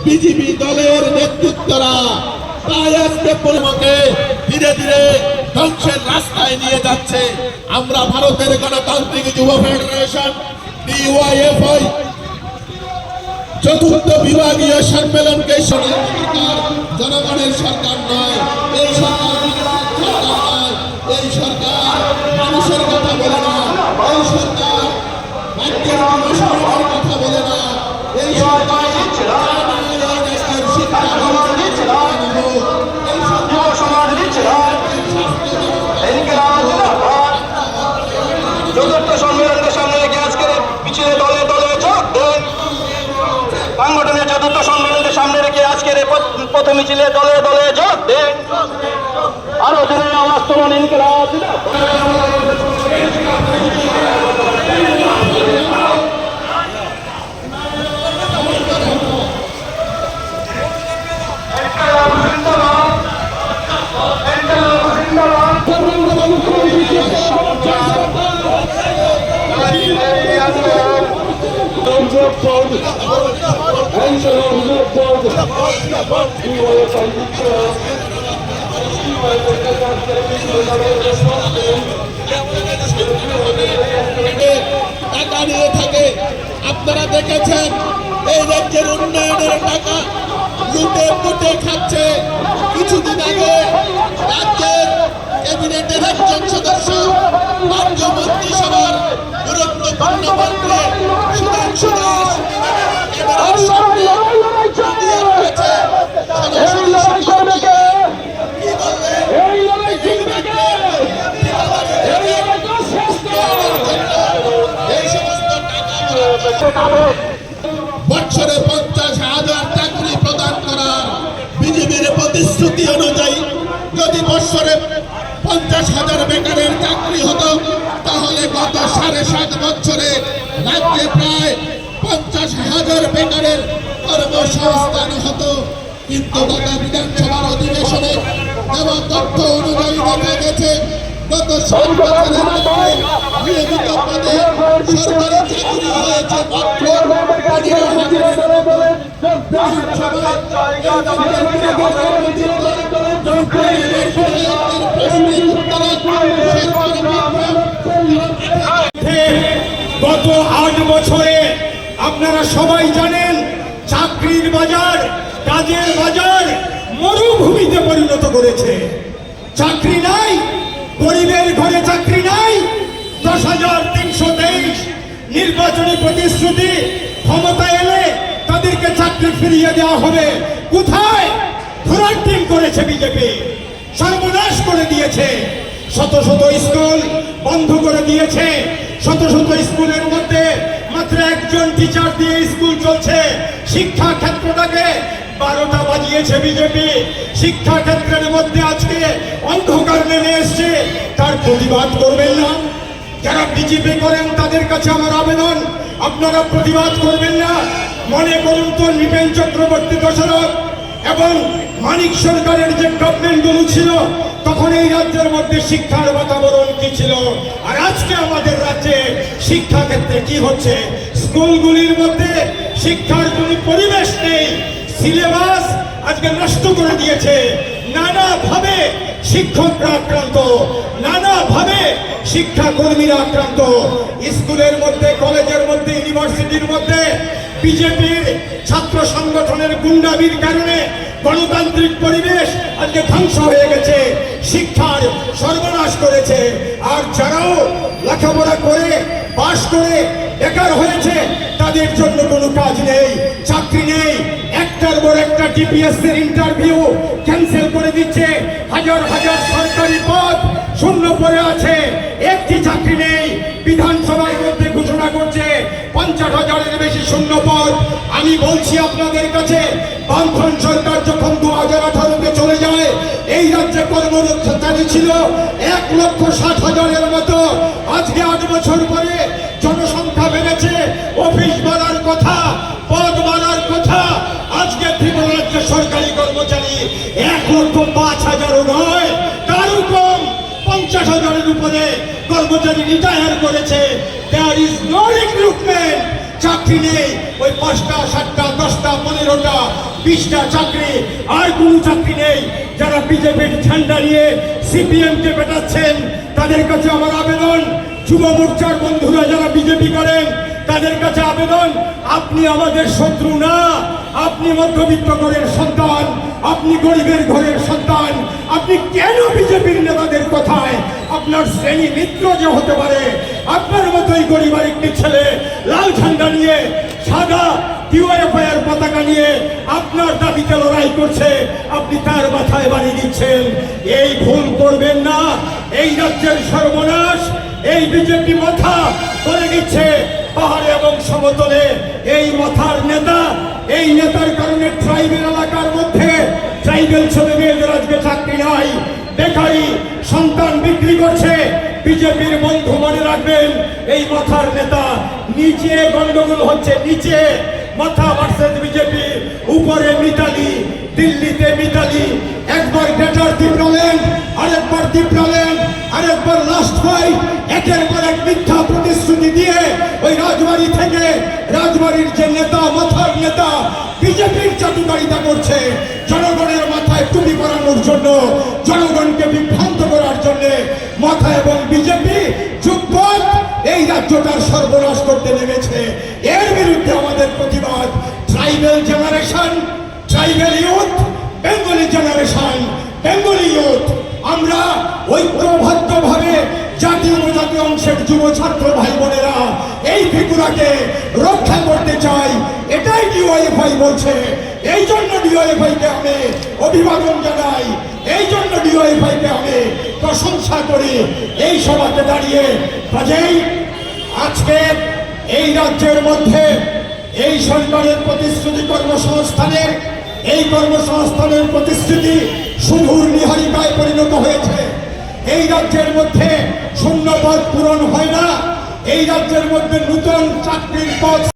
BJP দলের নেতৃত্বরা তাই আজকে পরিমাকে ধীরে ধীরে ধ্বংসের রাস্তায় নিয়ে যাচ্ছে। আমরা ভারতের গণতান্ত্রিক যুব ফেডারেশন ডিওয়াইএফআই চতুর্থ বিভাগীয় সম্মেলনকে জনগণের সরকার নয়, এই সরকার নয়, এই সরকার মানুষের কথা বলে না, এই সরকার রাজ্যের জনসাধারণের কথা বলে না, এই সরকার চতুর্থ সম্মেলনকে সামনে রেখে আজকের মিছিলে দলে দলে যোগ দেন। সংগঠনের চতুর্থ সম্মেলনকে সামনে রেখে আজকের প্রথম মিছিলে দলে দলে যোগ দেন। আরো জোরে আওয়াজ তুলুন ইনকিলাব টাকা নিয়ে থাকে। আপনারা দেখেছেন এই রাজ্যের উন্নয়নের টাকা লুটে পুটে খাচ্ছে। কিছুদিন আগে রাজ্যের ক্যাবিনেটের একজন সদস্য রাজ্য মন্ত্রিসভার গুরুত্বপূর্ণ মন্ত্রী সুধাংশু দাস ক্যামেরার সামনে বছরে 50,000 চাকরি প্রদান করার বিজেপির প্রতিশ্রুতি অনুযায়ী যদি বছরে 50,000 বেকারের চাকরি হতো তাহলে গত 7.5 বছরে রাজ্যে প্রায় 50,000 বেকারের কর্মসংস্থান হতো। কিন্তু গত বিধানসভার অধিবেশনে দেওয়া তথ্য অনুযায়ী দেখা গেছে গত 7 বছরের মধ্যে নিয়মিত পদে সরকারি চাকরি হয়েছে মাত্র 15,000। গত 8 বছরে আপনারা সবাই জানেন চাকরির বাজার, কাজের বাজার মরুভূমিতে পরিণত করেছে। চাকরি নাই, গরিবের ঘরে চাকরি নাই। 10,323 নির্বাচনী প্রতিশ্রুতি, ক্ষমতা এলে তাদেরকে চাকরি ফিরিয়ে দেওয়া হবে। কোথায়? ঘোড়ার টিম করেছে বিজেপি, সর্বনাশ করে দিয়েছে। শত শত স্কুল বন্ধ করে দিয়েছে। শত শত স্কুলের মধ্যে মাত্র একজন টিচার দিয়ে স্কুল চলছে। শিক্ষা ক্ষেত্রটাকে 12টা বাজিয়েছে বিজেপি। শিক্ষা ক্ষেত্রের মধ্যে আজকে অন্ধকার নেমে এসছে। তার প্রতিবাদ করবেন না? যারা বিজেপি করেন তাদের কাছে আমার আবেদন, আপনারা প্রতিবাদ করবেন না? মনে করুন তো নৃপেন চক্রবর্তী দশরথ এবং মানিক সরকারের যে গভর্নমেন্টগুলো ছিল তখন এই রাজ্যের মধ্যে শিক্ষার বাতাবরণ কি ছিল? আর আজকে আমাদের রাজ্যে শিক্ষা ক্ষেত্রে কি হচ্ছে? স্কুলগুলির মধ্যে শিক্ষার কোনো পরিবেশ নেই। সিলেবাস আজকে নষ্ট করে দিয়েছে। নানাভাবে শিক্ষকরা আক্রান্ত, নানাভাবে শিক্ষাকর্মীরা আক্রান্ত। স্কুলের মধ্যে, কলেজের মধ্যে, ইউনিভার্সিটির মধ্যে বিজেপির ছাত্র সংগঠনের গুন্ডামির কারণে গণতান্ত্রিক পরিবেশ আজকে ধ্বংস হয়ে গেছে। শিক্ষার সর্বনাশ করেছে। আর যারাও লেখাপড়া করে পাশ করে বেকার হয়েছে তাদের জন্য কোনো কাজ নেই, চাকরি নেই। একটার পর একটা টিপিএসসি এর ইন্টারভিউ ক্যান্সেল করে দিচ্ছে। হাজার হাজার সরকারি পদ শূন্য পড়ে আছে, একটি চাকরি নেই। বিধানসভার মধ্যে ঘোষণা করছে 50,000-এর বেশি শূন্য পদ। আমি বলছি আপনাদের কাছে, বামফ্রন্ট সরকার যখন 2018-তে চলে যায় এই রাজ্যে কর্মরত ছিল 1,60,000-এর মতো। আজকে 8 বছর পরে জনসংখ্যা বেড়েছে, অফিস বাড়ার কথা, পদ বাড়ার কথা। আজকে ত্রিপুরা রাজ্য সরকারি কর্মচারী 1,05,000-ও নয়, তারও কম 50,000-এর উপরে কর্মচারী অফিসার রিটায়ার করেছে, দেয়ার ইজ নো রিক্রুটমেন্ট। চাকরি নেই, ওই 5টা 7টা 10টা 15টা 20টা চাকরি, আর কোনো চাকরি নেই। যারা বিজেপির ঝান্ডা নিয়ে সিপিএম কে পেটাচ্ছেন, তাদের কাছে আমার আবেদন, যুব মোর্চার বন্ধুরা যারা বিজেপি করেন তাদের কাছে আবেদন, আপনি আমাদের শত্রু না, আপনি মধ্যবিত্ত ঘরের সন্তান, আপনি গরিবের ঘরের সন্তান। আপনি কেন বিজেপির নেতাদের কথায় আপনার শ্রেণী মিত্র যে হতে পারে, আপনার মতোই গরিব একটি ছেলে লাল ঝান্ডা নিয়ে সাদা ডিওয়াইএফআইআর পতাকা নিয়ে আপনার দাবিতে লড়াই করছে, আপনি তার মাথায় বাড়ি দিচ্ছেন। এই ভুল করবেন না, এই রাজ্যের সর্বনাশ এই বিজেপি মাথা করে দিচ্ছে পাহাড়ে এবং সমতলে। এই মাথার নেতা, এই নেতার কারণে ট্রাইবেল এলাকার মধ্যে ট্রাইবেল ছেলে মেয়েদের আজকে চাকরি নাই, বেকারি, সন্তান বিক্রি করছে। বিজেপির বন্ধু মনে রাখবেন, এই মাথার নেতা, নিচে গন্ডগোল হচ্ছে, নিচে মাথা ভার্সেস বিজেপি, উপরে মিতালি, দিল্লিতে মিতালি। একবার গ্রেটার ত্রিপুরাল্যান্ড, আরেকবার ত্রিপুরাল্যান্ড, আরেকবার লাস্ট ফাইট, একের পর এক মিথ্যা প্রতিশ্রুতি দিয়ে ওই রাজবাড়ি থেকে, রাজবাড়ির যে নেতা, মাথার নেতা বিজেপির চাটুকারিতা করছে জনগণের মাথায় টুপি পরানোর জন্য, জনগণকে বিভ্রান্ত করার জন্য। মাথা এবং বিজেপি যুগপৎ এই রাজ্যটার সর্বনাশ করতে নেমেছে। এর বিরুদ্ধে আমাদের প্রতিবাদ। Tribal generation, tribal youth, Bengali generation, Bengali youth, আমরা ঐক্যবদ্ধভাবে জাতীয় উপজাতীয় অংশের যুব ছাত্র ভাই বোনেরা এই ত্রিপুরাকে রক্ষা করতে চাই, এটাই ডিওয়াইএফআই বলছে। এই জন্য ডিওয়াইএফআইকে আমি অভিবাদন জানাই, এই জন্য ডিওয়াইএফআইকে আমি প্রশংসা করি এই সভাতে দাঁড়িয়ে। কাজেই আজকে এই রাজ্যের মধ্যে এই সরকারের প্রতিশ্রুতি কর্মসংস্থানের, এই কর্মসংস্থানের প্রতিশ্রুতি শুধুর নিহারিকায় পরিণত হয়েছে। এই রাজ্যের মধ্যে শূন্য পদ পূরণ হয় না, এই রাজ্যের মধ্যে নতুন চাকরির পদ